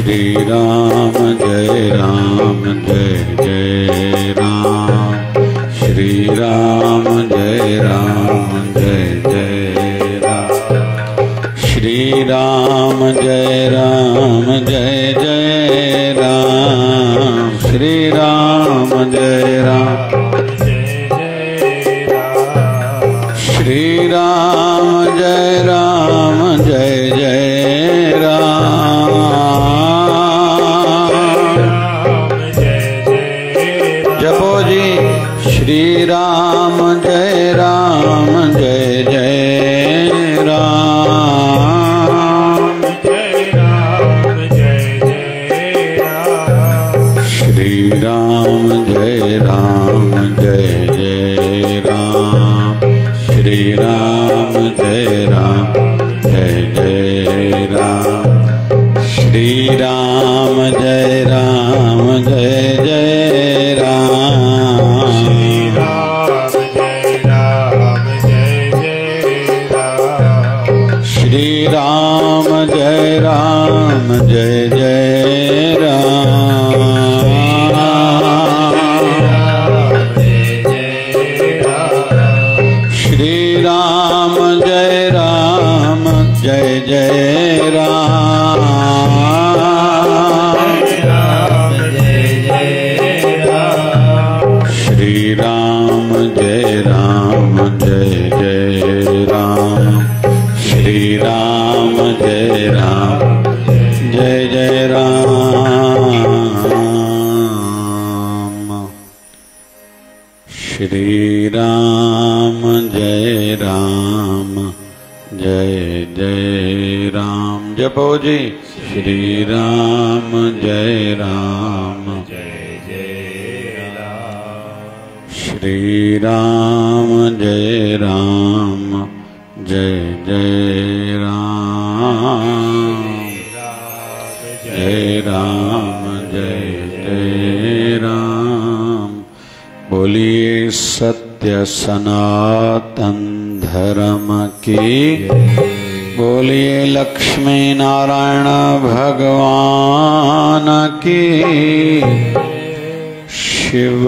श्री राम जय जय राम। श्री राम जय जय राम। श्री राम जय जय राम। श्री राम जय जय राम। श्री राम जय जय राम। जपो जी श्री राम जय जय राम। श्री राम जय जय राम। श्री राम जय जय राम। श्री राम जय जय राम। श्री राम जय जय राम। श्री राम जय जय राम। श्री राम जय जय राम। श्री राम जय जय राम। श्री राम जय जय राम। जपो जी श्री राम जय जय राम। श्री राम जय जय राम। जय जय राम। बोलिए सत्य सनातन धर्म की। बोलिए लक्ष्मी नारायण भगवान की। शिव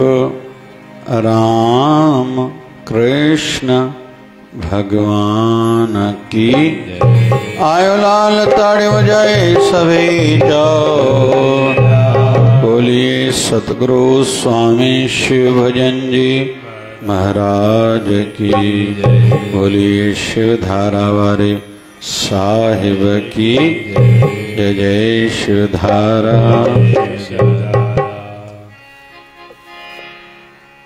राम कृष्ण भगवान की। आयो लाल ताड़ी बजाए सभी जाओ। बोलिए सतगुरु स्वामी शिव भजन जी महाराज की। बोलिए शिव धारा वाले साहिब की। जय जय शिव धारा।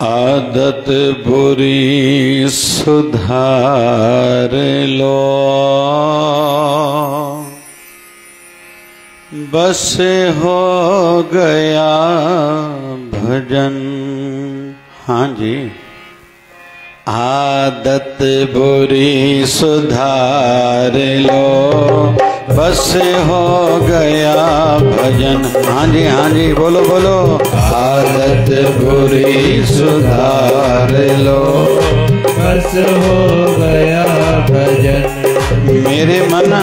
आदत बुरी सुधार लो। बस हो गया भजन। हाँ जी। आदत बुरी सुधार लो। बस हो गया भजन। हाँ जी बोलो बोलो। आदत बुरी सुधार लो। बस हो गया भजन। मेरे मन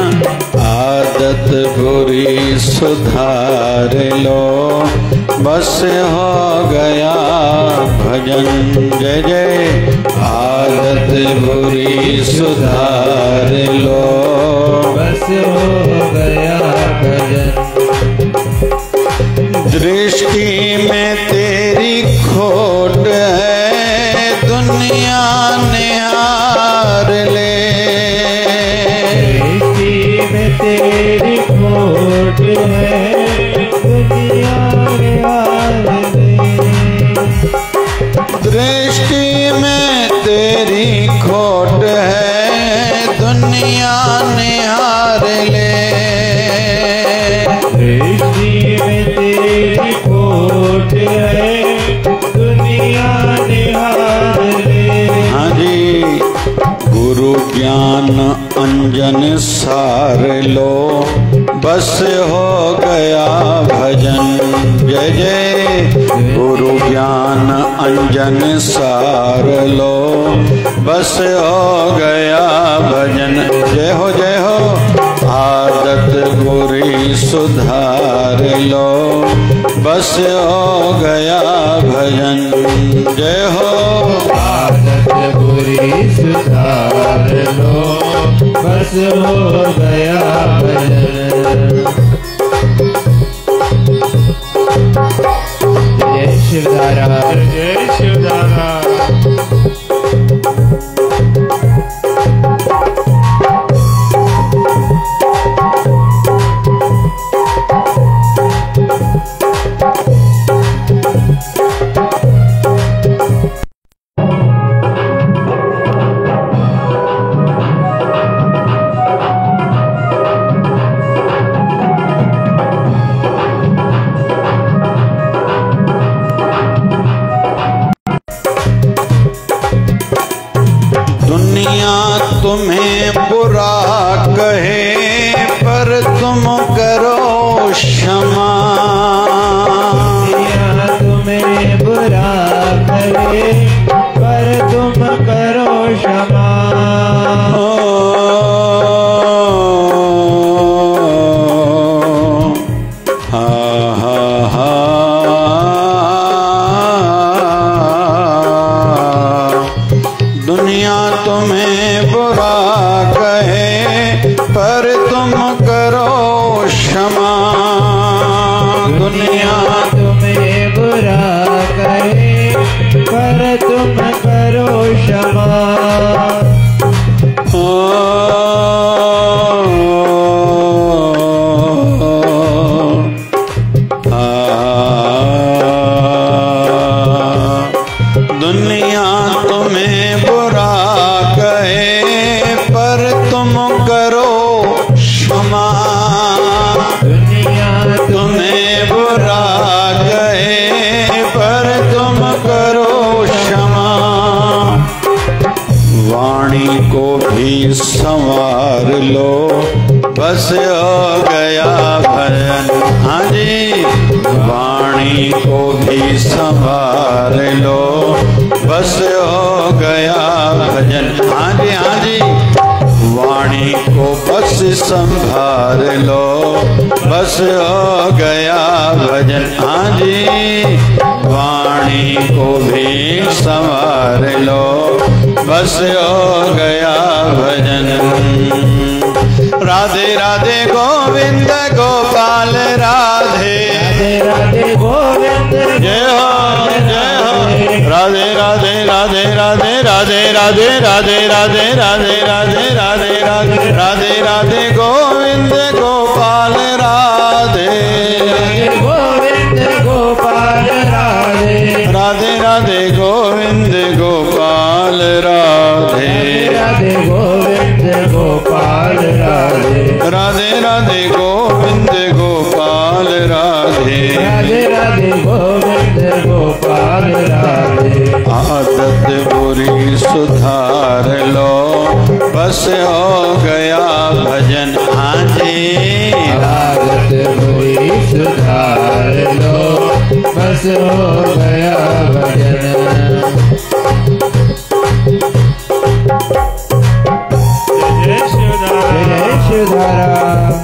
आदत बुरी सुधार लो। बस हो गया भजन। जय जय। आदत बुरी सुधार लो। बस हो गया भजन। दृष्टि में तेरी खोट है दुनिया निहार ले। दृष्टि में तेरी खोट है दुनिया निहार ले। दृष्टि में तेरी खोट है दुनिया निहार ले। दृष्टि में तेरी खोट है दुनिया निहार ले। हाँ जी। गुरु ज्ञान अंजन सार लो। बस हो गया भजन। जय जय। गुरु ज्ञान अंजन सार लो। बस हो गया भजन। जय हो जय हो। आदत बुरी सुधार लो, बस हो गया भजन। जय हो। आदत बुरी सुधार लो, बस हो गया भजन। जय शिवधारा, जय शिवधारा। दुनिया तुम्हें बुरा कहे पर तुम करो क्षमा। दुनिया तुम्हें बुरा करे पर तुम करो क्षमा। दुनिया तुम्हें बुरा कहे पर तुम करो क्षमा। दुनिया तुम्हें बुरा करे पर तुम करो क्षमा। दुनिया तुम्हें बुरा कहे पर तुम करो क्षमा। दुनिया तुम्हें बुरा कहे पर तुम करो क्षमा। वाणी को भी संवार लो, बस हो गया भजन। हाँ जी। वाणी को भी संवार लो, बस हो गया भजन। हाँ जी, हाँ जी। वाणी को बस संभाल लो, बस हो गया भजन। हाँ जी। वाणी को भी संभाल लो, बस हो गया भजन। राधे राधे गोविंद गोपाल राधे। राधे राधे गोविंद जय हो, जय हो। राधे राधे राधे राधे राधे राधे राधे राधे राधे राधे राधे राधे राधे राधे गोविंद गोपाल राधे। गोविंद गोपाल राधे। राधे राधे गोविंद गोपाल राधे। राधे गोविंद गोपाल राधे। राधे राधे गोविंद गोपाल राधे। राधे राधे गोविंद गोपाल राधे। आदत बुरी सुधार लो, बस हो गया भजन। हाँ जी। आदत बुरी सुधार लो, बस हो गया भजन। जय शिवधारा, जय शिवधारा।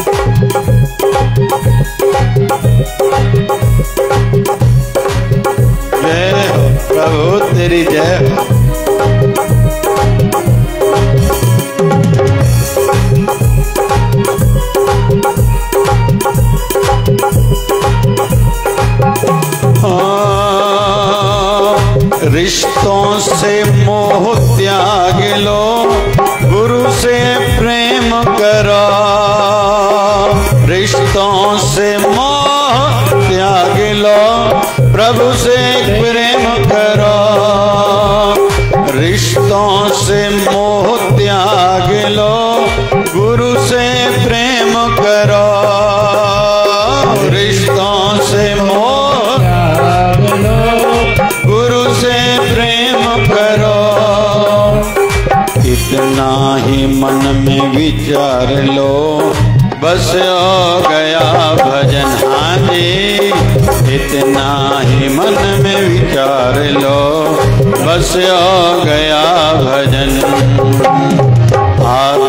जय हो प्रभु तेरी जय हो। रिश्तों से मोह त्याग लो, गुरु से प्रेम करो। रिश्तों से मोह त्याग लो, प्रभु से प्रेम करो। रिश्तों से मोह त्याग लो, गुरु से प्रेम करो। रिश्तों से मोह त्याग लो, गुरु से प्रेम करो। इतना ही मन में विचार लो, बस हो गया भजन। हाँ जी। इतना ही मन में विचार लो, बस हो गया भजन।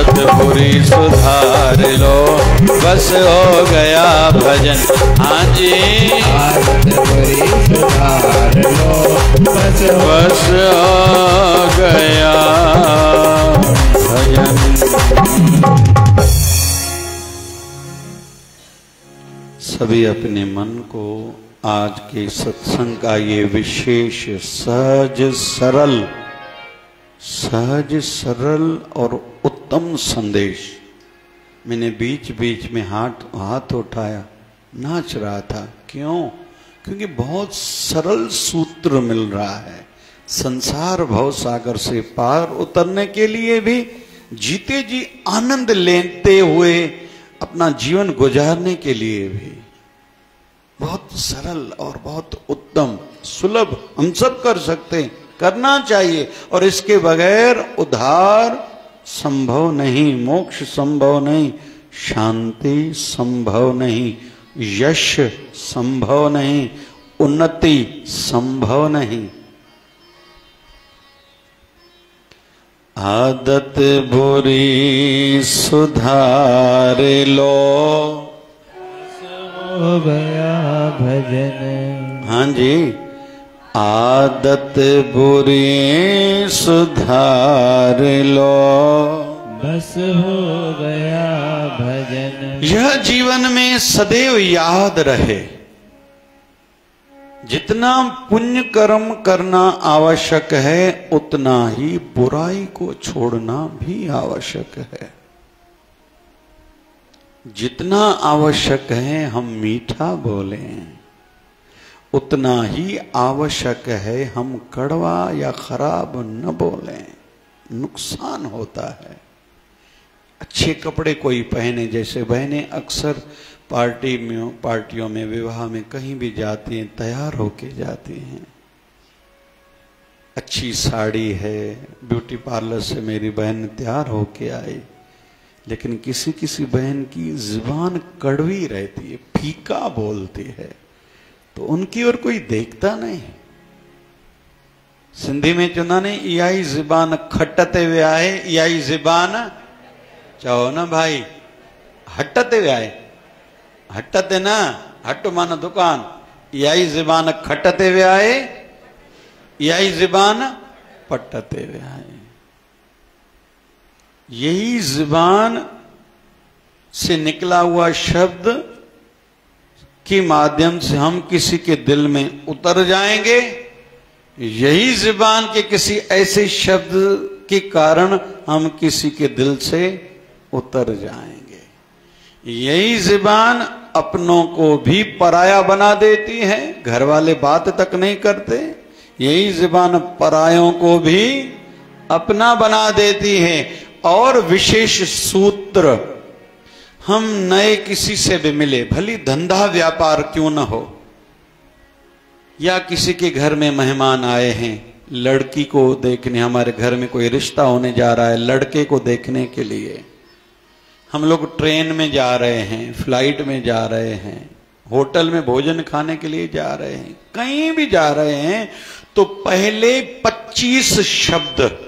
आदत बुरी सुधार लो, बस हो गया भजन। हाँ जी, आदत बुरी सुधार लो, बस हो गया भजन। सभी अपने मन को आज के सत्संग का ये विशेष सहज सरल और उत्तम संदेश, मैंने बीच बीच में हाथ उठाया, नाच रहा था। क्यों? क्योंकि बहुत सरल सूत्र मिल रहा है संसार भव सागर से पार उतरने के लिए भी, जीते जी आनंद लेते हुए अपना जीवन गुजारने के लिए भी। बहुत सरल और बहुत उत्तम सुलभ, हम सब कर सकते हैं, करना चाहिए। और इसके बगैर उद्धार संभव नहीं, मोक्ष संभव नहीं, शांति संभव नहीं, यश संभव नहीं, उन्नति संभव नहीं। आदत बुरी सुधार लो, हो गया भजन। हाँ जी, आदत बुरी सुधार लो, बस हो गया भजन। यह जीवन में सदैव याद रहे, जितना पुण्य कर्म करना आवश्यक है उतना ही बुराई को छोड़ना भी आवश्यक है। जितना आवश्यक है हम मीठा बोलें, उतना ही आवश्यक है हम कड़वा या खराब न बोलें, नुकसान होता है। अच्छे कपड़े कोई पहने, जैसे बहनें अक्सर पार्टियों में विवाह में कहीं भी जाती हैं, तैयार होके जाती हैं। अच्छी साड़ी है, ब्यूटी पार्लर से मेरी बहन तैयार होके आई, लेकिन किसी किसी बहन की जुबान कड़वी रहती है, फीका बोलती है, तो उनकी ओर कोई देखता नहीं। सिंधी में चुना ने इयाई जुबान खटते वे आए, इयाई जुबान चहो ना भाई, हटते वे आए, हटते ना, हट माना दुकान, इयाई जुबान खटते वे आए, इयाई जुबान पटते वे आए। यही जुबान से निकला हुआ शब्द के माध्यम से हम किसी के दिल में उतर जाएंगे। यही जुबान के किसी ऐसे शब्द के कारण हम किसी के दिल से उतर जाएंगे। यही जुबान अपनों को भी पराया बना देती है, घर वाले बात तक नहीं करते। यही जुबान परायों को भी अपना बना देती है। और विशेष सूत्र, हम नए किसी से भी मिले, भली धंधा व्यापार क्यों न हो, या किसी के घर में मेहमान आए हैं, लड़की को देखने, हमारे घर में कोई रिश्ता होने जा रहा है, लड़के को देखने के लिए हम लोग ट्रेन में जा रहे हैं, फ्लाइट में जा रहे हैं, होटल में भोजन खाने के लिए जा रहे हैं, कहीं भी जा रहे हैं, तो पहले 25 शब्द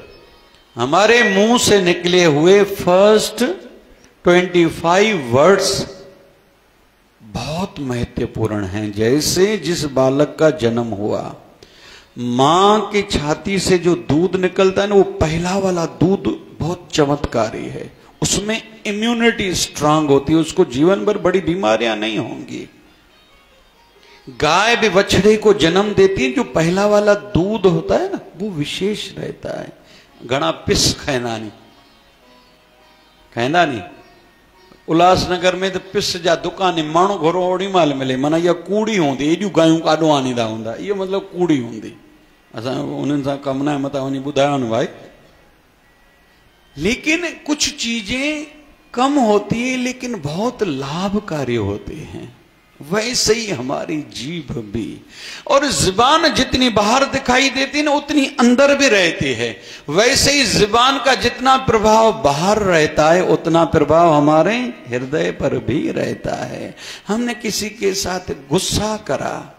हमारे मुंह से निकले हुए फर्स्ट 25 वर्ड्स बहुत महत्वपूर्ण हैं। जैसे जिस बालक का जन्म हुआ, मां की छाती से जो दूध निकलता है ना, वो पहला वाला दूध बहुत चमत्कारी है, उसमें इम्यूनिटी स्ट्रांग होती है, उसको जीवन भर बड़ी बीमारियां नहीं होंगी। गाय भी बछड़े को जन्म देती है, जो पहला वाला दूध होता है ना, वो विशेष रहता है। घना पिस खाइंदा नहीं। उल्हासनगर में तो पिस जा दुकान माण्हू घोरो ओड़ी माल मिले, माना इहा कूड़ी हूंदी, एॾियूं गायूं काॾो आनींदा हूंदा, इहो मतिलबु कूड़ी हूंदी। असां उन्हनि सां कम न मथां वञी ॿुधायो न भाई। लेकिन कुछ चीजें कम होती है लेकिन बहुत लाभकारी होती हैं, वैसे ही हमारी जीभ भी। और जुबान जितनी बाहर दिखाई देती है ना, उतनी अंदर भी रहती है। वैसे ही जुबान का जितना प्रभाव बाहर रहता है, उतना प्रभाव हमारे हृदय पर भी रहता है। हमने किसी के साथ गुस्सा करा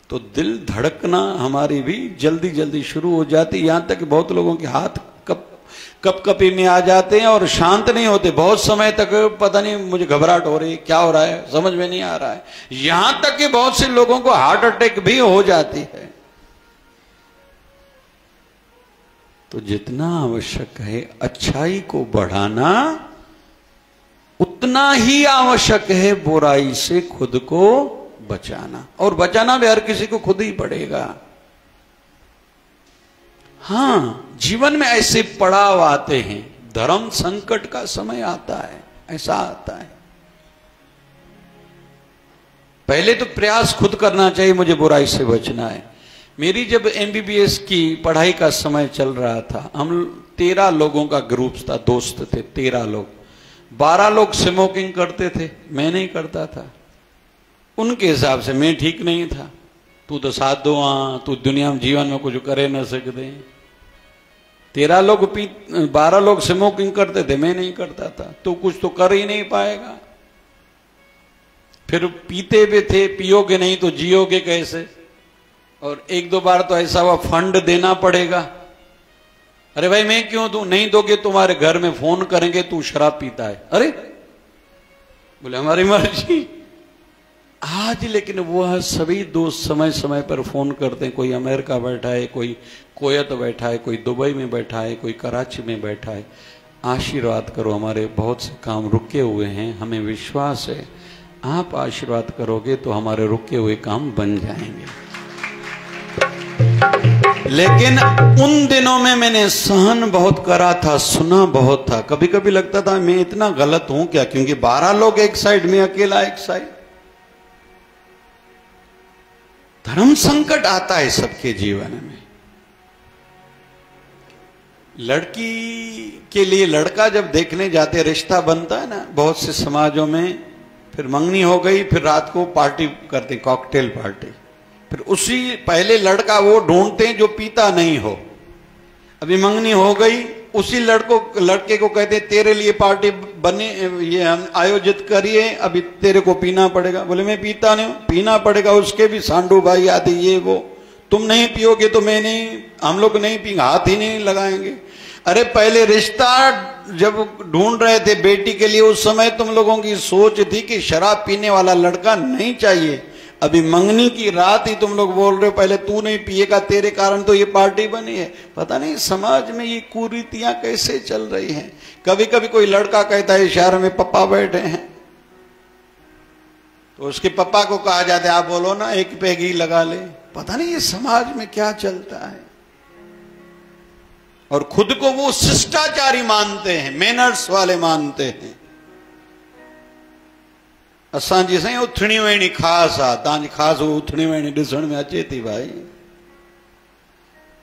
तो दिल धड़कना हमारी भी जल्दी जल्दी शुरू हो जाती, यहां तक कि बहुत लोगों के हाथ कपकपी में आ जाते हैं और शांत नहीं होते बहुत समय तक। पता नहीं मुझे घबराहट हो रही है, क्या हो रहा है, समझ में नहीं आ रहा है। यहां तक कि बहुत से लोगों को हार्ट अटैक भी हो जाती है। तो जितना आवश्यक है अच्छाई को बढ़ाना, उतना ही आवश्यक है बुराई से खुद को बचाना। और बचाना भी हर किसी को खुद ही पड़ेगा। हां, जीवन में ऐसे पड़ाव आते हैं, धर्म संकट का समय आता है, ऐसा आता है। पहले तो प्रयास खुद करना चाहिए, मुझे बुराई से बचना है। मेरी जब एमबीबीएस की पढ़ाई का समय चल रहा था, हम 13 लोगों का ग्रुप था, दोस्त थे 13 लोग। 12 लोग स्मोकिंग करते थे, मैं नहीं करता था। उनके हिसाब से मैं ठीक नहीं था। तू तो साधु हाँ, तू दुनिया में जीवन में कुछ करे न सकते। 13 लोग 12 लोग स्मोकिंग करते थे, मैं नहीं करता था। तू कुछ तो कर ही नहीं पाएगा। फिर पीते भी थे, पियोगे नहीं तो जियोगे कैसे। और 1-2 बार तो ऐसा हुआ फंड देना पड़ेगा। अरे भाई मैं क्यों दूं, नहीं दोगे तुम्हारे घर में फोन करेंगे तू शराब पीता है। अरे बोले हमारी मर्जी। आज लेकिन वह सभी दोस्त समय समय पर फोन करते हैं। कोई अमेरिका बैठा है, कोई कोयत बैठा है, कोई दुबई में बैठा है, कोई कराची में बैठा है। आशीर्वाद करो, हमारे बहुत से काम रुके हुए हैं, हमें विश्वास है आप आशीर्वाद करोगे तो हमारे रुके हुए काम बन जाएंगे। लेकिन उन दिनों में मैंने सहन बहुत करा था, सुना बहुत था। कभी कभी लगता था मैं इतना गलत हूं क्या, क्योंकि 12 लोग एक साइड में, अकेला एक साइड। धर्म संकट आता है सबके जीवन में। लड़की के लिए लड़का जब देखने जाते, रिश्ता बनता है ना बहुत से समाजों में, फिर मंगनी हो गई, फिर रात को पार्टी करते, कॉकटेल पार्टी। फिर उसी पहले लड़का वो ढूंढते हैं जो पीता नहीं हो। अभी मंगनी हो गई, उसी लड़के को कहते तेरे लिए पार्टी बने, ये हम आयोजित करिए, अभी तेरे को पीना पड़ेगा। बोले मैं पीता नहीं हूं, पीना पड़ेगा। उसके भी सांडू भाई आते, ये वो, तुम नहीं पियोगे तो मैं नहीं, हम लोग नहीं पिएंगे, हाथ ही नहीं लगाएंगे। अरे पहले रिश्ता जब ढूंढ रहे थे बेटी के लिए, उस समय तुम लोगों की सोच थी कि शराब पीने वाला लड़का नहीं चाहिए। अभी मंगनी की रात ही तुम लोग बोल रहे हो पहले तू नहीं पिएगा, तेरे कारण तो ये पार्टी बनी है। पता नहीं समाज में ये कुरीतियां कैसे चल रही हैं। कभी कभी कोई लड़का कहता है शहर में पप्पा बैठे हैं, तो उसके पप्पा को कहा जाता है आप बोलो ना एक पैगी लगा ले। पता नहीं ये समाज में क्या चलता है। और खुद को वो शिष्टाचारी मानते हैं, मैनर्स वाले मानते हैं। असांजी साईं उथणी वेणी खास आ, तव्हांजी खास उथणी वेणी ॾिसण में अचे थी भाई।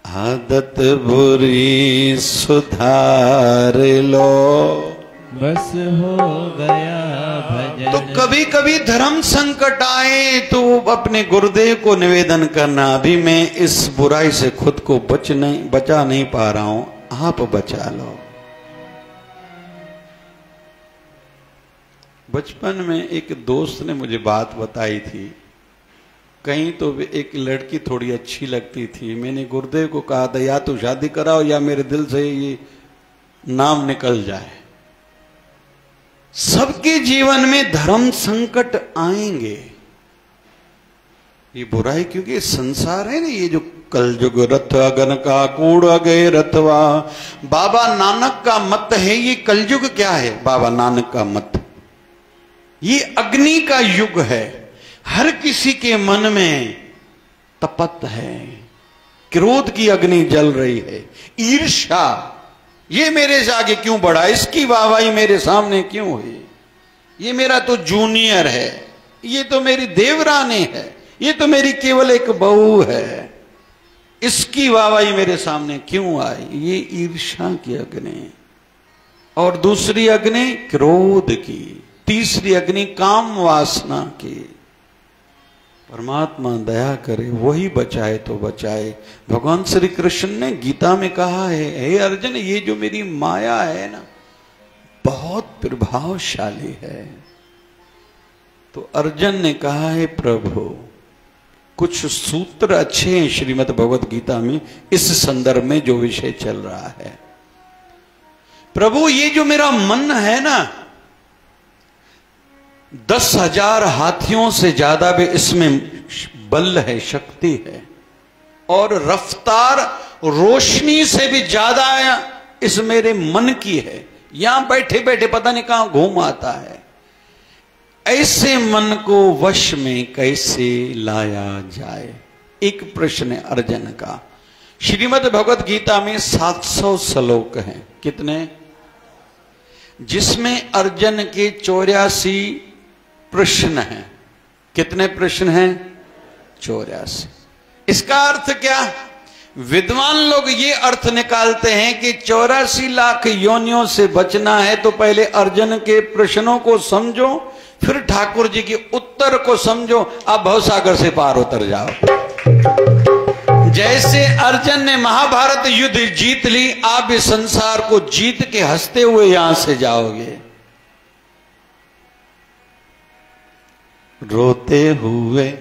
आदत बुरी सुधार लो, बस हो गया भजन। तो कभी कभी धर्म संकट आए तो अपने गुरुदेव को निवेदन करना, अभी मैं इस बुराई से खुद को बचा नहीं पा रहा हूं, आप बचा लो। बचपन में एक दोस्त ने मुझे बात बताई थी, कहीं तो एक लड़की थोड़ी अच्छी लगती थी। मैंने गुरुदेव को कहा था या तो शादी कराओ या मेरे दिल से ये नाम निकल जाए। सबके जीवन में धर्म संकट आएंगे, ये बुराई, क्योंकि संसार है ना, ये जो कलयुग रथ अगन का कूड़ अगे रथवा, बाबा नानक का मत है। ये कलयुग क्या है? बाबा नानक का मत, ये अग्नि का युग है। हर किसी के मन में तपत है, क्रोध की अग्नि जल रही है, ईर्ष्या, ये मेरे से आगे क्यों बढ़ा, इसकी वाहवाही मेरे सामने क्यों हुई, ये मेरा तो जूनियर है, ये तो मेरी देवरानी है, ये तो मेरी केवल एक बहू है, इसकी वाहवाही मेरे सामने क्यों आई। ये ईर्ष्या की अग्नि। और दूसरी अग्नि क्रोध की, तीसरी अग्नि काम वासना की। परमात्मा दया करे, वही बचाए तो बचाए। भगवान श्री कृष्ण ने गीता में कहा है, हे अर्जुन, ये जो मेरी माया है ना बहुत प्रभावशाली है। तो अर्जुन ने कहा है प्रभु कुछ सूत्र अच्छे हैं श्रीमद् भगवत गीता में इस संदर्भ में जो विषय चल रहा है। प्रभु ये जो मेरा मन है ना, 10,000 हाथियों से ज्यादा भी इसमें बल है, शक्ति है, और रफ्तार रोशनी से भी ज्यादा इस मेरे मन की है। यहां बैठे बैठे पता नहीं कहां घूम आता है। ऐसे मन को वश में कैसे लाया जाए, एक प्रश्न है अर्जुन का। श्रीमद् भगवत गीता में 700 श्लोक हैं। कितने? जिसमें अर्जुन के 84 प्रश्न हैं। कितने प्रश्न हैं? 84। इसका अर्थ क्या? विद्वान लोग ये अर्थ निकालते हैं कि 84 लाख योनियों से बचना है तो पहले अर्जुन के प्रश्नों को समझो, फिर ठाकुर जी के उत्तर को समझो, आप भवसागर से पार उतर जाओ। जैसे अर्जुन ने महाभारत युद्ध जीत ली, आप इस संसार को जीत के हंसते हुए यहां से जाओगे। रोते हुए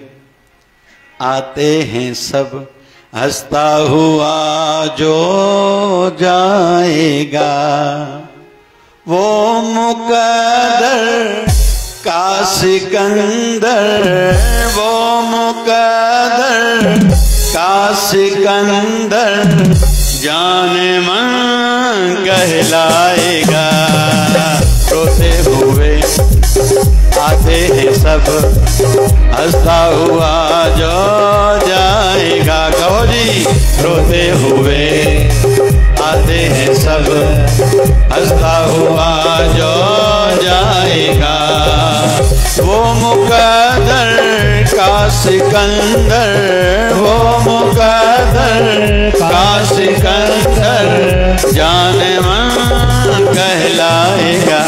आते हैं सब, हंसता हुआ जो जाएगा, वो मुकद्दर का सिकंदर, वो मुकद्दर का सिकंदर जाने मन कहलाएगा। रोते हुए आते हैं सब, हंसता हुआ जो जाएगा। कहो जी, रोते हुए आते हैं सब, हंसता हुआ जो जाएगा, वो मुकद्दर का सिकंदर, वो मुकद्दर का सिकंदर जाने मन कहलाएगा।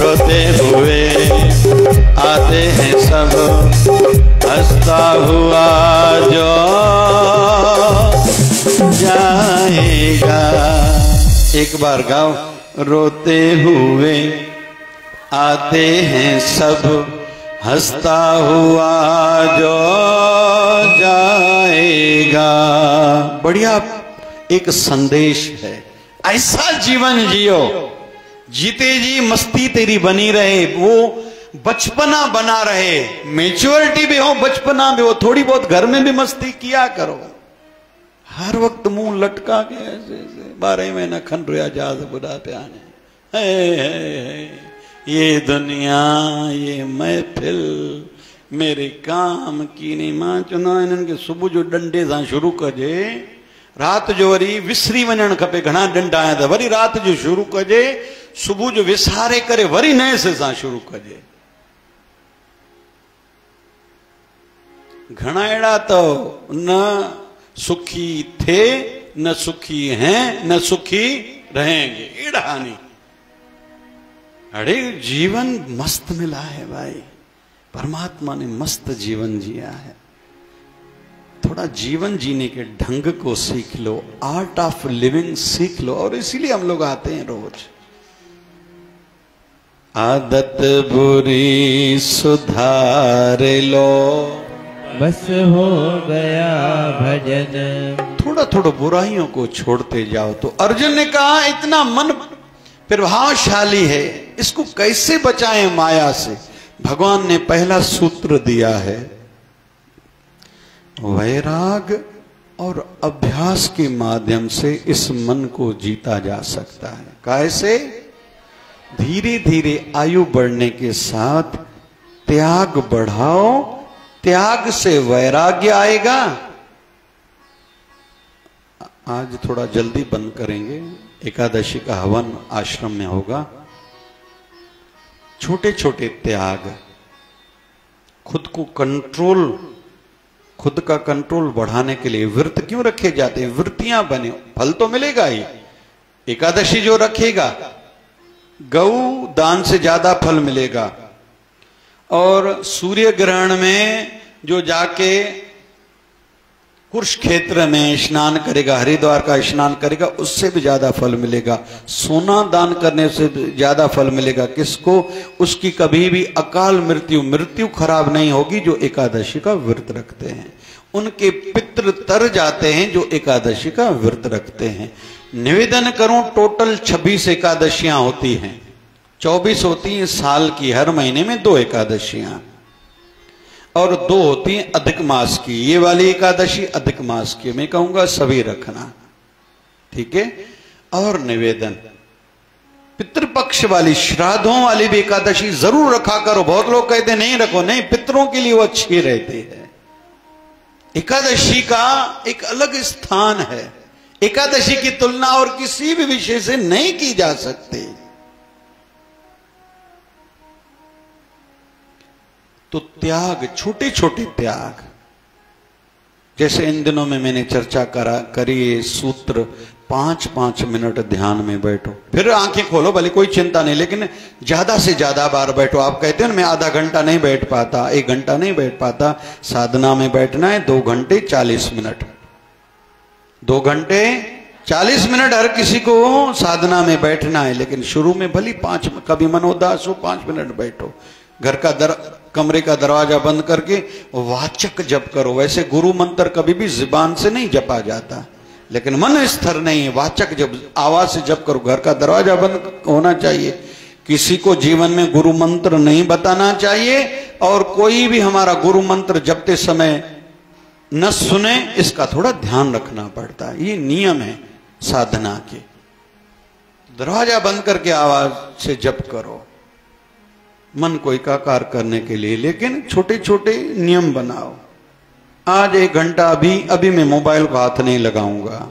रोते हुए आते हैं सब, हंसता हुआ जो जाएगा। एक बार गाओ। रोते हुए आते हैं सब, हंसता हुआ जो जाएगा। बढ़िया एक संदेश है। ऐसा जीवन जियो, जीते जी मस्ती तेरी बनी रहे, वो बचपना बना रहे, मेच्योरिटी भी हो, बचपना भी हो। थोड़ी बहुत घर में भी मस्ती किया करो। हर वक्त मुंह लटका के ऐसे 12 महीना खन रोया जा बुढ़ापे आने। ये दुनिया, ये महफिल मेरे काम की नहीं। मां चुना इन्हनि सुबह जो डंडे सां शुरू कजे, रात जो वरी विसरी वञणु खपे। घणा डंडा आया वरी रात जो शुरू कजे, सुबह जो विसारे करे वरी नए से सां शुरू कजे। घणा अहिड़ा तो न सुखी थे, न सुखी हैं, न सुखी रहेंगे। एड़ा नहीं। अरे जीवन मस्त मिला है भाई, परमात्मा ने मस्त जीवन जिया है। थोड़ा जीवन जीने के ढंग को सीख लो, आर्ट ऑफ लिविंग सीख लो। और इसीलिए हम लोग आते हैं रोज। आदत बुरी सुधार लो, बस हो गया भजन। थोड़ा थोड़ा बुराइयों को छोड़ते जाओ। तो अर्जुन ने कहा इतना मन प्रभावशाली है, इसको कैसे बचाएं माया से? भगवान ने पहला सूत्र दिया है, वैराग और अभ्यास के माध्यम से इस मन को जीता जा सकता है। कैसे? धीरे धीरे आयु बढ़ने के साथ त्याग बढ़ाओ, त्याग से वैराग्य आएगा। आज थोड़ा जल्दी बंद करेंगे, एकादशी का हवन आश्रम में होगा। छोटे छोटे त्याग, खुद को कंट्रोल, खुद का कंट्रोल बढ़ाने के लिए व्रत क्यों रखे जाते हैं? वृत्तियां बने, फल तो मिलेगा ही। एकादशी जो रखेगा, गौ दान से ज्यादा फल मिलेगा। और सूर्य ग्रहण में जो जाके कुरुक्षेत्र में स्नान करेगा, हरिद्वार का स्नान करेगा, उससे भी ज्यादा फल मिलेगा। सोना दान करने से ज्यादा फल मिलेगा। किसको? उसकी कभी भी अकाल मृत्यु खराब नहीं होगी जो एकादशी का व्रत रखते हैं। उनके पितृ तर जाते हैं जो एकादशी का व्रत रखते हैं। निवेदन करूं, टोटल 26 एकादशियां होती हैं, 24 होती हैं साल की, हर महीने में 2 एकादशियां, और 2 होती हैं अधिक मास की। ये वाली एकादशी अधिक मास की, मैं कहूंगा सभी रखना, ठीक है। और निवेदन, पितृपक्ष वाली, श्राद्धों वाली भी एकादशी जरूर रखा करो। बहुत लोग कहते नहीं रखो, नहीं, पितरों के लिए वो अच्छी रहती है। एकादशी का एक अलग स्थान है, एकादशी की तुलना और किसी भी विषय से नहीं की जा सकती। तो त्याग, छोटे छोटे त्याग, जैसे इन दिनों में मैंने चर्चा करी सूत्र, 5-5 मिनट ध्यान में बैठो, फिर आंखें खोलो, भले कोई चिंता नहीं, लेकिन ज्यादा से ज्यादा बार बैठो। आप कहते हैं मैं आधा घंटा नहीं बैठ पाता, 1 घंटा नहीं बैठ पाता, साधना में बैठना है 2 घंटे 40 मिनट, 2 घंटे 40 मिनट हर किसी को साधना में बैठना है। लेकिन शुरू में भली 5, कभी मन उदास हो 5 मिनट बैठो, घर का कमरे का दरवाजा बंद करके वाचक जप करो। वैसे गुरु मंत्र कभी भी जुबान से नहीं जपा जाता, लेकिन मन स्थिर नहीं है, वाचक जब आवाज से जप करो। घर का दरवाजा बंद होना चाहिए, किसी को जीवन में गुरु मंत्र नहीं बताना चाहिए, और कोई भी हमारा गुरु मंत्र जपते समय न सुने, इसका थोड़ा ध्यान रखना पड़ता है। ये नियम है साधना के। दरवाजा बंद करके आवाज से जप करो, मन को एकाकार करने के लिए, लेकिन छोटे छोटे नियम बनाओ। आज 1 घंटा अभी मैं मोबाइल को हाथ नहीं लगाऊंगा,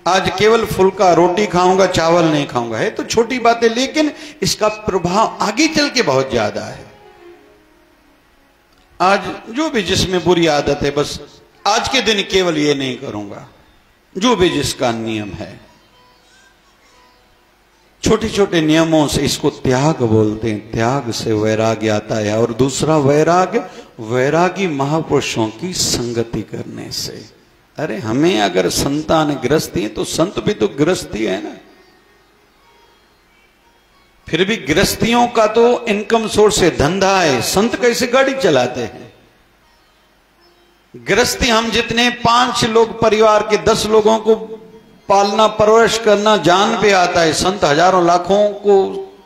आज केवल फुल्का रोटी खाऊंगा, चावल नहीं खाऊंगा। है तो छोटी बातें, लेकिन इसका प्रभाव आगे चल के बहुत ज्यादा है। आज जो भी जिसमें बुरी आदत है, बस आज के दिन केवल ये नहीं करूंगा, जो भी जिसका नियम है। छोटे छोटे नियमों से, इसको त्याग बोलते हैं। त्याग से वैराग्य आता है। और दूसरा वैरागी महापुरुषों की संगति करने से। अरे हमें अगर संतान गृहस्थी है, तो संत भी तो गृहस्थी है ना। फिर भी गृहस्थियों का तो इनकम सोर्स है, धंधा है। संत कैसे गाड़ी चलाते हैं? गृहस्थी हम जितने 5 लोग परिवार के 10 लोगों को पालना परवरिश करना जान पे आता है, संत हजारों लाखों को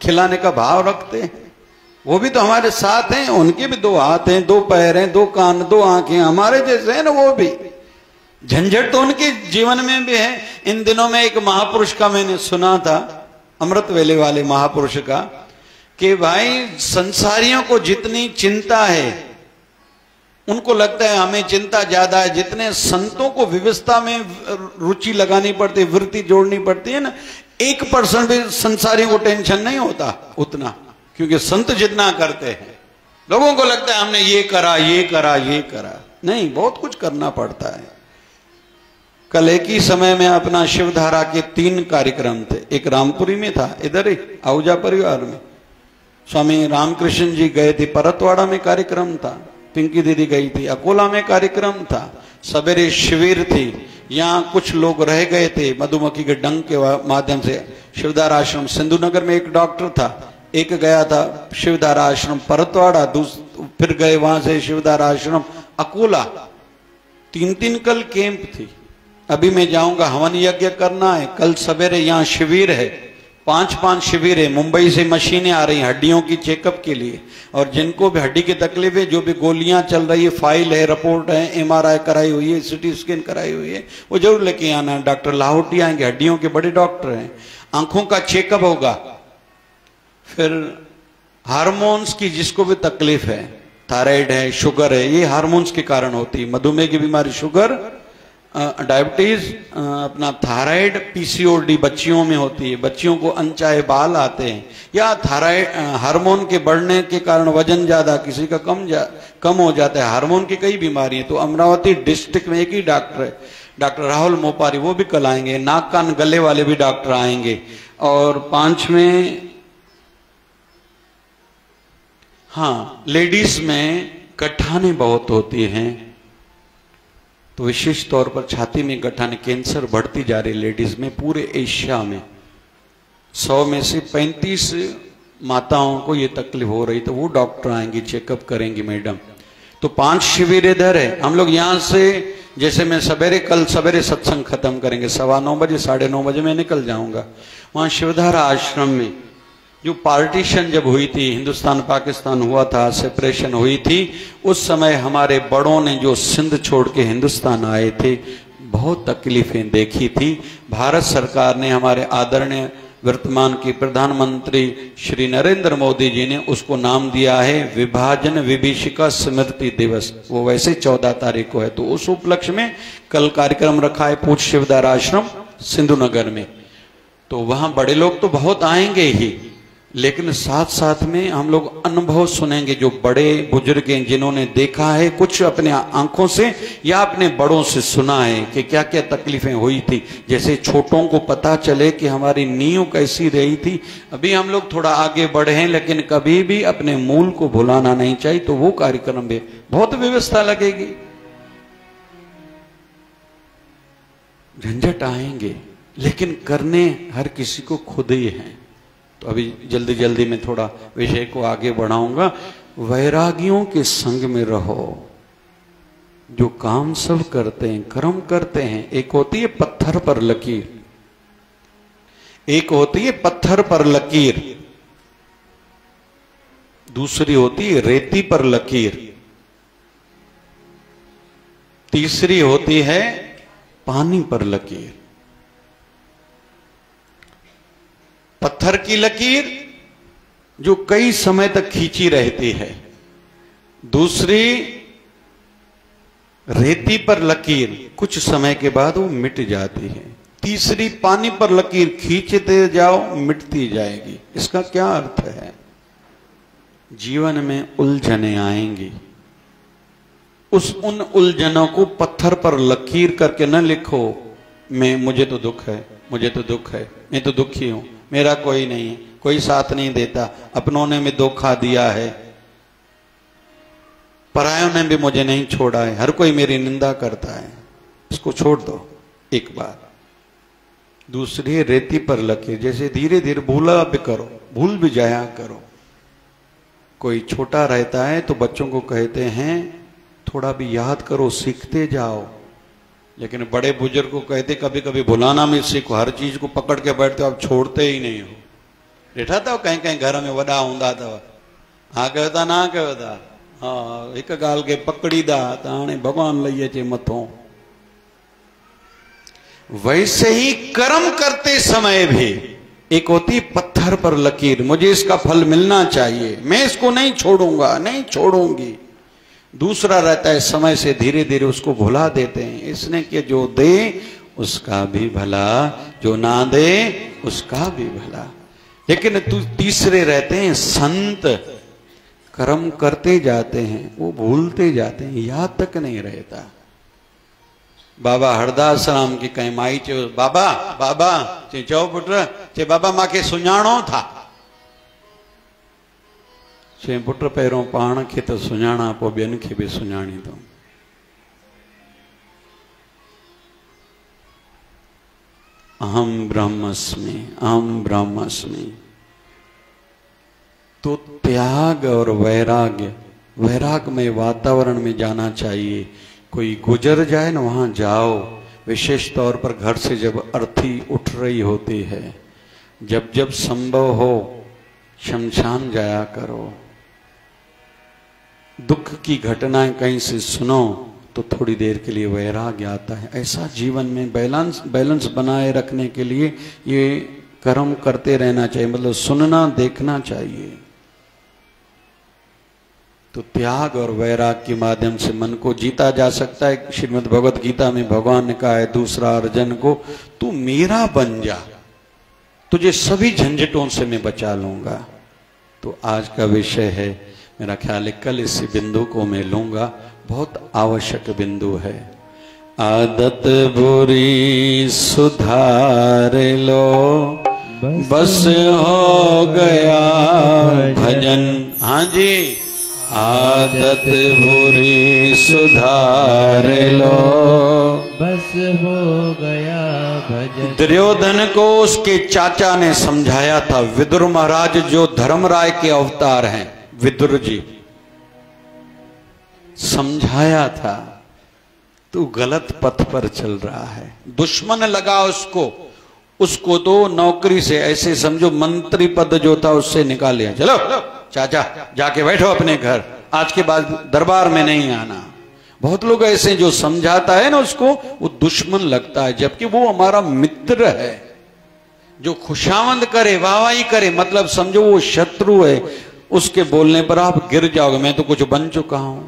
खिलाने का भाव रखते हैं। वो भी तो हमारे साथ हैं, उनके भी 2 हाथ हैं, 2 पैर हैं, 2 कान, 2 आंखें, हमारे जैसे हैं ना। वो भी झंझट तो उनके जीवन में भी है। इन दिनों में एक महापुरुष का मैंने सुना था, अमृत वेले वाले महापुरुष का, कि भाई संसारियों को जितनी चिंता है, उनको लगता है हमें चिंता ज्यादा है, जितने संतों को व्यवस्था में रुचि लगानी पड़ती, वृत्ति जोड़नी पड़ती है ना, 1% भी संसारियों को टेंशन नहीं होता उतना, क्योंकि संत जितना करते हैं। लोगों को लगता है हमने ये करा, ये करा, ये करा। नहीं, बहुत कुछ करना पड़ता है। कल एक ही समय में अपना शिवधारा के 3 कार्यक्रम थे। एक रामपुरी में था, इधर ही आहूजा परिवार में स्वामी रामकृष्ण जी गए थे, परतवाड़ा में कार्यक्रम था, पिंकी दीदी गई थी, अकोला में कार्यक्रम था, सवेरे शिविर थी, यहाँ कुछ लोग रह गए थे मधुमक्खी के डंक के माध्यम से। शिवधारा आश्रम सिंधु नगर में एक डॉक्टर था, एक गया था शिवधारा आश्रम परतवाड़ा, फिर गए वहां से शिवधारा आश्रम अकोला। 3 कल कैंप थी। अभी मैं जाऊंगा, हवन यज्ञ करना है। कल सवेरे यहाँ शिविर है, 5 शिविर है। मुंबई से मशीनें आ रही हैं हड्डियों की चेकअप के लिए, और जिनको भी हड्डी की तकलीफ है, जो भी गोलियां चल रही है, फाइल है, रिपोर्ट है, MRI कराई हुई है, CT स्कैन कराई हुई है, वो जरूर लेके आना। डॉक्टर लाहौटी आएंगे, हड्डियों के बड़े डॉक्टर हैं। आंखों का चेकअप होगा। फिर हार्मोन्स की जिसको भी तकलीफ है, थायराइड है, शुगर है, ये हार्मोन्स के कारण होती है। मधुमेह की बीमारी, शुगर, डायबिटीज, अपना थायराइड, PCOD बच्चियों में होती है। बच्चियों को अनचाहे बाल आते हैं, या थायराइड हार्मोन के बढ़ने के कारण वजन ज्यादा, किसी का कम हो जाता है। हार्मोन की कई बीमारी है। तो अमरावती डिस्ट्रिक्ट में एक ही डॉक्टर है, डॉक्टर राहुल मोपारी, वो भी कल आएंगे। नाक कान गले वाले भी डॉक्टर आएंगे। और 5वें, हाँ, लेडीज में गठाने बहुत होती हैं, तो विशेष तौर पर छाती में गठाने, कैंसर बढ़ती जा रही लेडीज में। पूरे एशिया में 100 में से 35 माताओं को ये तकलीफ हो रही, तो वो डॉक्टर आएंगे, चेकअप करेंगे मैडम। तो 5 शिविर इधर है। हम लोग यहाँ से जैसे मैं सवेरे, कल सवेरे सत्संग खत्म करेंगे 9:15 बजे, 9:30 बजे मैं निकल जाऊंगा। वहां शिवधारा आश्रम में जो पार्टीशन जब हुई थी, हिंदुस्तान पाकिस्तान हुआ था, सेपरेशन हुई थी, उस समय हमारे बड़ों ने जो सिंध छोड़ के हिंदुस्तान आए थे, बहुत तकलीफें देखी थी। भारत सरकार ने, हमारे आदरणीय वर्तमान की प्रधानमंत्री श्री नरेंद्र मोदी जी ने उसको नाम दिया है विभाजन विभीषिका स्मृति दिवस। वो वैसे 14 तारीख को है, तो उस उपलक्ष्य में कल कार्यक्रम रखा है पूज्य शिवधारा आश्रम सिंधु नगर में। तो वहां बड़े लोग तो बहुत आएंगे ही, लेकिन साथ साथ में हम लोग अनुभव सुनेंगे जो बड़े बुजुर्ग हैं, जिन्होंने देखा है कुछ अपने आंखों से या अपने बड़ों से सुना है कि क्या क्या तकलीफें हुई थी। जैसे छोटों को पता चले कि हमारी नींव कैसी रही थी। अभी हम लोग थोड़ा आगे बढ़े हैं, लेकिन कभी भी अपने मूल को भुलाना नहीं चाहिए। तो वो कार्यक्रम में बहुत व्यवस्था लगेगी, झंझट आएंगे, लेकिन करने हर किसी को खुद ही है। तो अभी जल्दी जल्दी में थोड़ा विषय को आगे बढ़ाऊंगा। वैरागियों के संग में रहो, जो काम सब करते हैं, कर्म करते हैं। एक होती है पत्थर पर लकीर, एक होती है पत्थर पर लकीर, दूसरी होती है रेती पर लकीर, तीसरी होती है पानी पर लकीर। पत्थर की लकीर जो कई समय तक खींची रहती है, दूसरी रेती पर लकीर कुछ समय के बाद वो मिट जाती है, तीसरी पानी पर लकीर खींचते जाओ मिटती जाएगी। इसका क्या अर्थ है? जीवन में उलझने आएंगी, उन उलझनों को पत्थर पर लकीर करके न लिखो, मुझे तो दुख है, मुझे तो दुख है, मैं तो दुखी हूं, मेरा कोई नहीं है, कोई साथ नहीं देता, अपनों ने भी धोखा दिया है, परायों ने भी मुझे नहीं छोड़ा है, हर कोई मेरी निंदा करता है। इसको छोड़ दो एक बार। दूसरी रेती पर लकीर, जैसे धीरे धीरे भूला भी करो, भूल भी जाया करो। कोई छोटा रहता है तो बच्चों को कहते हैं थोड़ा भी याद करो, सीखते जाओ, लेकिन बड़े बुजुर्ग को कहते कभी कभी भुलाना भी सीखो। हर चीज को पकड़ के बैठते हो, आप छोड़ते ही नहीं हो। ॾिठा अथव कहीं कहीं घर में वॾा हूंदा अथव, हा कयो था ना कयो था, हाँ हिक ॻाल्हि खे पकड़ीदा त हाणे भगवान लही अचे मथों। वैसे ही कर्म करते समय भी एक होती पत्थर पर लकीर, मुझे इसका फल मिलना चाहिए, मैं इसको नहीं छोड़ूंगा, नहीं छोड़ूंगी। दूसरा रहता है समय से धीरे धीरे उसको भुला देते हैं, इसने कि जो दे उसका भी भला, जो ना दे उसका भी भला। लेकिन तीसरे रहते हैं संत, कर्म करते जाते हैं, वो भूलते जाते हैं, याद तक नहीं रहता। बाबा हरदास राम की कहीं माई चयो, बाबा बाबा चओ पुट, चे बाबा मांखे सुञाणो था। चई पुट पहिरों पाण खे त सुञाणा, पोइ ॿियनि खे बि सुञाणींदुमि। अहम ब्रह्मस्मि, अहम ब्रह्मस्मि। तो त्याग और वैराग्य, वैराग्यमय वातावरण में जाना चाहिए। कोई गुजर जाए ना, वहां जाओ। विशेष तौर पर घर से जब अर्थी उठ रही होती है, जब जब संभव हो शमशान जाया करो। दुख की घटनाएं कहीं से सुनो तो थोड़ी देर के लिए वैराग्य आता है। ऐसा जीवन में बैलेंस बनाए रखने के लिए ये कर्म करते रहना चाहिए, मतलब सुनना देखना चाहिए। तो त्याग और वैराग के माध्यम से मन को जीता जा सकता है। श्रीमद् भगवत गीता में भगवान ने कहा है दूसरा अर्जुन को, तू मेरा बन जा, तुझे सभी झंझटों से मैं बचा लूंगा। तो आज का विषय है, मेरा ख्याल है कल इस बिंदु को मैं लूंगा, बहुत आवश्यक बिंदु है। आदत बुरी सुधार लो, बस हो गया भजन। हाँ जी, आदत बुरी सुधार लो, बस हो गया भजन। दुर्योधन को उसके चाचा ने समझाया था, विदुर महाराज जो धर्मराय के अवतार हैं, विदुर जी समझाया था तू गलत पथ पर चल रहा है। दुश्मन लगा उसको तो नौकरी से, ऐसे समझो मंत्री पद जो था उससे निकाल लिया। चलो चाचा जाके बैठो अपने घर, आज के बाद दरबार में नहीं आना। बहुत लोग ऐसे जो समझाता है ना उसको, वो दुश्मन लगता है, जबकि वो हमारा मित्र है। जो खुशामंद करे, वाहवाही करे, मतलब समझो वो शत्रु है, उसके बोलने पर आप गिर जाओगे। मैं तो कुछ बन चुका हूं।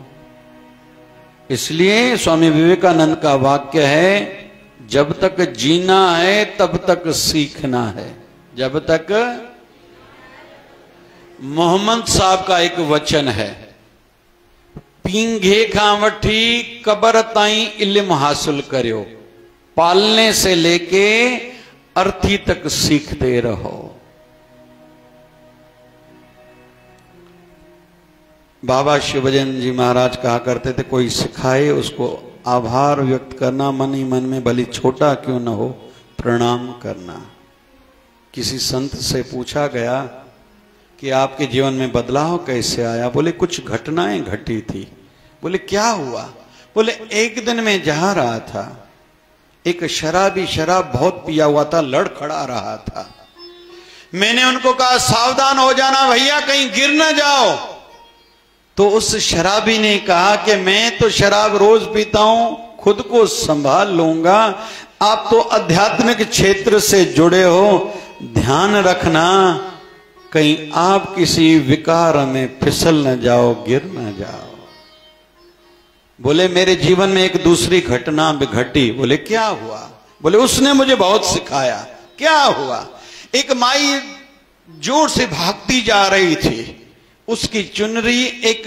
इसलिए स्वामी विवेकानंद का वाक्य है, जब तक जीना है तब तक सीखना है। जब तक, मोहम्मद साहब का एक वचन है, पींघे खां वठी कबर ताई इल्म हासिल करियो, पालने से लेके अर्थी तक सीखते रहो। बाबा शिवजन जी महाराज कहा करते थे, कोई सिखाए उसको आभार व्यक्त करना, मन ही मन में भली छोटा क्यों न हो प्रणाम करना। किसी संत से पूछा गया कि आपके जीवन में बदलाव कैसे आया? बोले कुछ घटनाएं घटी थी। बोले क्या हुआ? बोले एक दिन मैं जा रहा था, एक शराबी शराब बहुत पिया हुआ था, लड़खड़ा रहा था। मैंने उनको कहा सावधान हो जाना भैया, कहीं गिर न जाओ। तो उस शराबी ने कहा कि मैं तो शराब रोज पीता हूं, खुद को संभाल लूंगा, आप तो आध्यात्मिक क्षेत्र से जुड़े हो, ध्यान रखना कहीं आप किसी विकार में फिसल न जाओ, गिर न जाओ। बोले मेरे जीवन में एक दूसरी घटना भी घटी। बोले क्या हुआ? बोले उसने मुझे बहुत सिखाया। क्या हुआ? एक माई जोर से भागती जा रही थी, उसकी चुनरी एक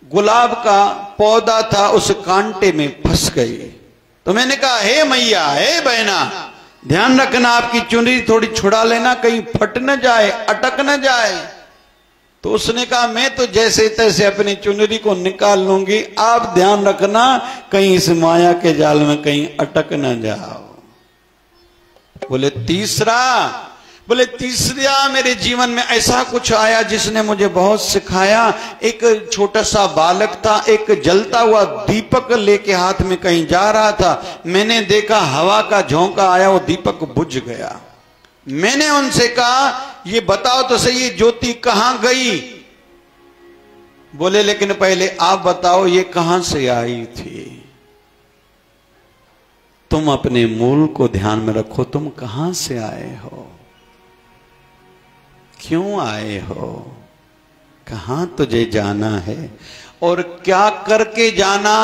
गुलाब का पौधा था, उस कांटे में फंस गई। तो मैंने कहा हे मैया, हे बहना, ध्यान रखना, आपकी चुनरी थोड़ी छुड़ा लेना, कहीं फट न जाए, अटक न जाए। तो उसने कहा मैं तो जैसे तैसे अपनी चुनरी को निकाल लूंगी, आप ध्यान रखना कहीं इस माया के जाल में कहीं अटक न जाओ। बोले तीसरा? बोले तीसरा मेरे जीवन में ऐसा कुछ आया जिसने मुझे बहुत सिखाया। एक छोटा सा बालक था, एक जलता हुआ दीपक लेके हाथ में कहीं जा रहा था। मैंने देखा हवा का झोंका आया, वो दीपक बुझ गया। मैंने उनसे कहा ये बताओ तो सही, ये ज्योति कहां गई? बोले लेकिन पहले आप बताओ ये कहां से आई थी? तुम अपने मूल को ध्यान में रखो, तुम कहां से आए हो, क्यों आए हो, कहां तुझे जाना है और क्या करके जाना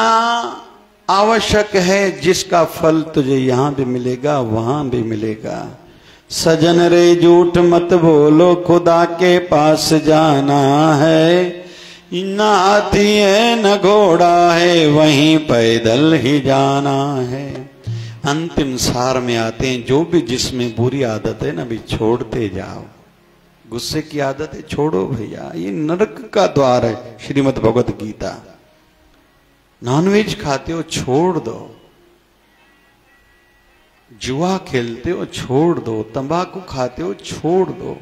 आवश्यक है, जिसका फल तुझे यहां भी मिलेगा वहां भी मिलेगा। सजन रे झूठ मत बोलो, खुदा के पास जाना है, न हाथी है न घोड़ा है, वहीं पैदल ही जाना है। अंतिम सार में आते हैं, जो भी जिसमें बुरी आदत है ना भी छोड़ते जाओ। गुस्से की आदत है छोड़ो भैया, ये नरक का द्वार है। श्रीमद् भगवत गीता। नॉनवेज खाते हो छोड़ दो, जुआ खेलते हो छोड़ दो, तंबाकू खाते हो छोड़ दो।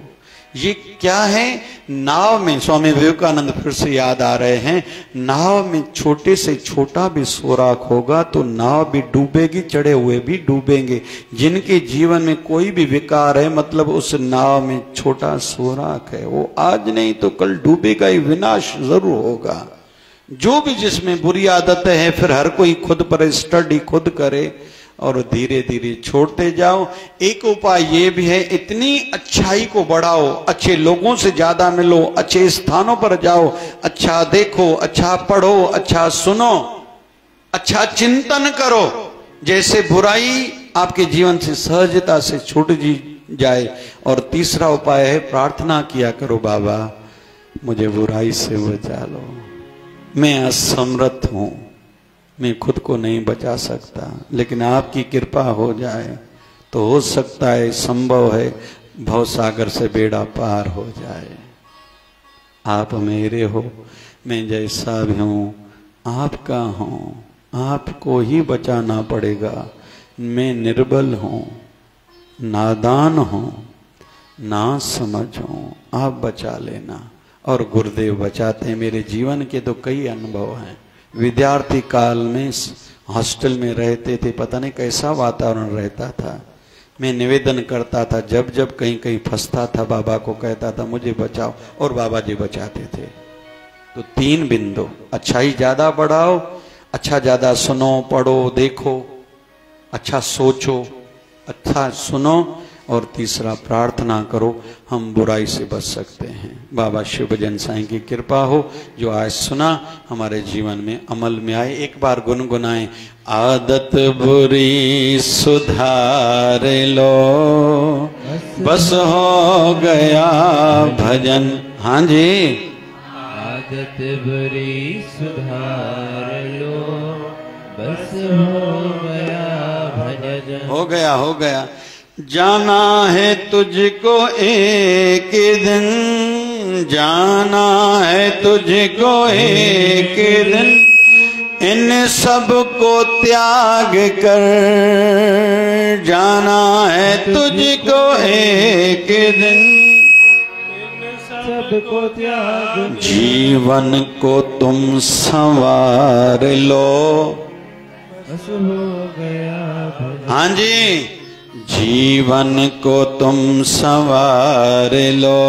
ये क्या है? नाव में, स्वामी विवेकानंद फिर से याद आ रहे हैं, नाव में छोटे से छोटा भी सोराख होगा तो नाव भी डूबेगी, चढ़े हुए भी डूबेंगे। जिनके जीवन में कोई भी विकार है, मतलब उस नाव में छोटा सोराख है, वो आज नहीं तो कल डूबेगा ही, विनाश जरूर होगा। जो भी जिसमें बुरी आदत है, फिर हर कोई खुद पर स्टडी खुद करे और धीरे धीरे छोड़ते जाओ। एक उपाय ये भी है, इतनी अच्छाई को बढ़ाओ, अच्छे लोगों से ज्यादा मिलो, अच्छे स्थानों पर जाओ, अच्छा देखो, अच्छा पढ़ो, अच्छा सुनो, अच्छा चिंतन करो, जैसे बुराई आपके जीवन से सहजता से छूट जाए। और तीसरा उपाय है, प्रार्थना किया करो, बाबा मुझे बुराई से बचा लो, मैं असमर्थ हूं, मैं खुद को नहीं बचा सकता, लेकिन आपकी कृपा हो जाए तो हो सकता है, संभव है, भवसागर से बेड़ा पार हो जाए। आप मेरे हो, मैं जैसा भी हूं आपका हूं, आपको ही बचाना पड़ेगा। मैं निर्बल हूं, नादान हूं, ना समझ हूं, आप बचा लेना। और गुरुदेव बचाते हैं। मेरे जीवन के तो कई अनुभव हैं, विद्यार्थी काल में हॉस्टल में रहते थे, पता नहीं कैसा वातावरण रहता था। मैं निवेदन करता था, जब जब कहीं कहीं फंसता था बाबा को कहता था मुझे बचाओ, और बाबा जी बचाते थे। तो 3 बिंदु, अच्छाई ज्यादा बढ़ाओ, अच्छा ज्यादा सुनो, पढ़ो, देखो, अच्छा सोचो, अच्छा सुनो, और तीसरा प्रार्थना करो, हम बुराई से बच सकते हैं। बाबा शिव भजन साईं की कृपा हो, जो आज सुना हमारे जीवन में अमल में आए। एक बार गुनगुनाएं, आदत बुरी सुधार लो, बस हो गया भजन। हाँ जी, आदत बुरी सुधार लो, बस हो गया भजन। हो गया, हो गया। जाना है तुझको एक दिन, जाना है तुझको एक दिन, इन सब को त्याग कर। जाना है तुझको एक दिन, सबको त्याग, जीवन को तुम संवार लो, बस हो गया भजन। हाँ जी, जीवन को तुम संवार लो,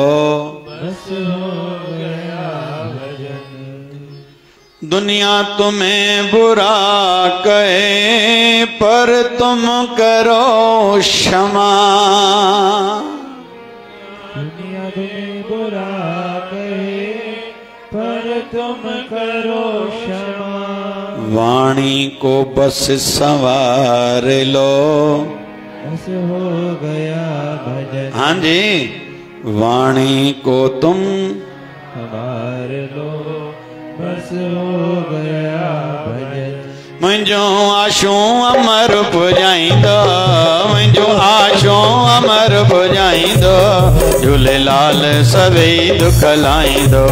बस हो गया भजन। दुनिया तुम्हें बुरा कहे पर तुम करो क्षमा। दुनिया तुम्हें बुरा कहे पर तुम करो क्षमा। वाणी को बस संवार लो, बस हो गया भजन। हाँ जी, वाणी को तुम संवार लो, बस हो गया भजन। मुझो आशो अमर पुजाईंदो, मुझो आशो अमर पुजाईंदो, झूलेलाल सभई दुख लाईंदो,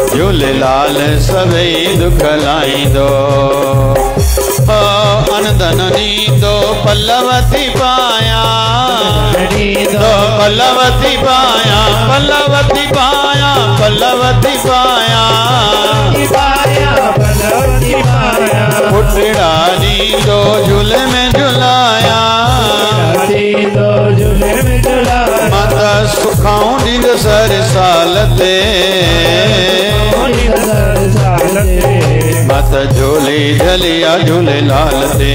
झूलेलाल सभई दुख लाईंदो। अनधन नींदो पल्लवती पाया, दो पल्लवती पाया, पल्लवती पाया, पल्लवती पाया, पल्लवती पाया। पुटड़ा नींदो झूले में झुलाया, दो झूले में झुलाया। माता सुखाऊं नींद सर सालते, मत झोली झलिया झूलेलाल ते,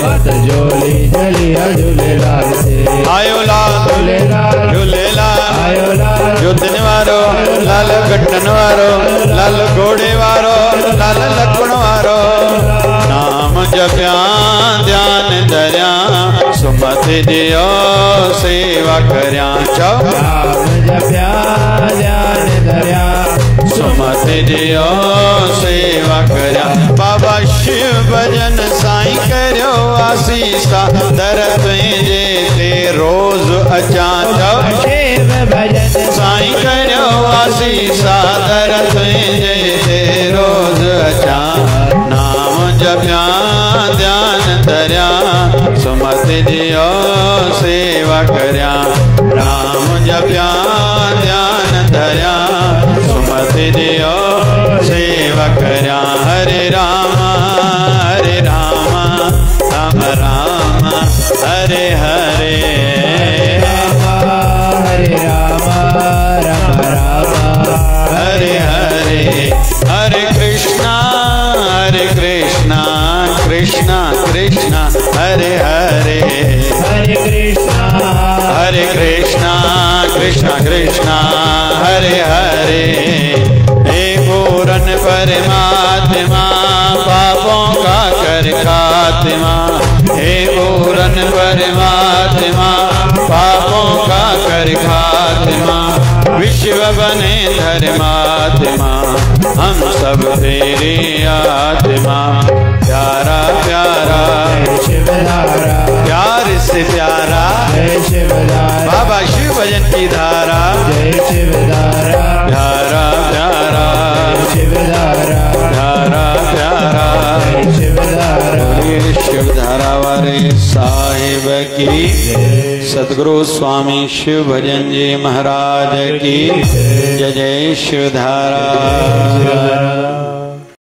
मत झोली झलिया झूलेलाल ते। आयो लाल झूलेलाल, झूलेलाल, आयो लाल, जोतन वारो, लाल गट्टन वारो, लाल घोड़े वारो, लाल लखन वारो। नाम जप्या ध्यान धरिया, सुमति दियो सेवा करया। नाम जप्या ध्यान धरिया, सुमति दियो सेवा करया। बाबा शिव भजन साईं करियो आसीसा, दर तुझे ते रोज अचां। शिव भजन साईं करियो आसीसा, दर तुझे ते रोज अचां। नाम जप्या ध्यान धरिया, सुमति दियो सेवा करया। नाम जप्या ध्यान धरिया, सुमति दियो सेवा करया। हरे राम हरे राम, राम राम हरे हरे, हरे राम राम राम हरे हरे। हरे कृष्णा कृष्णा कृष्णा हरे हरे, हरे कृष्णा कृष्णा कृष्णा हरे हरे। हे पूरन परमात्मा पापों का कर खात्मा, हे पूरन परमात्मा पापों का कर खात्मा। विश्व बने धर्मात्मा, हम सब तेरी आत्मा। प्यारा प्यारा शिवधारा, प्यार से प्यारा जय शिवधारा, बाबा शिव भजन की धारा। जय शिवधारा, प्यारा प्यारा शिवधारा, प्यारा प्यारा जय शिवधारा। बोलिए शिवधारा वाले साहिब की, सदगुरु स्वामी शिव भजन जी महाराज की जय। जय शिवधारा।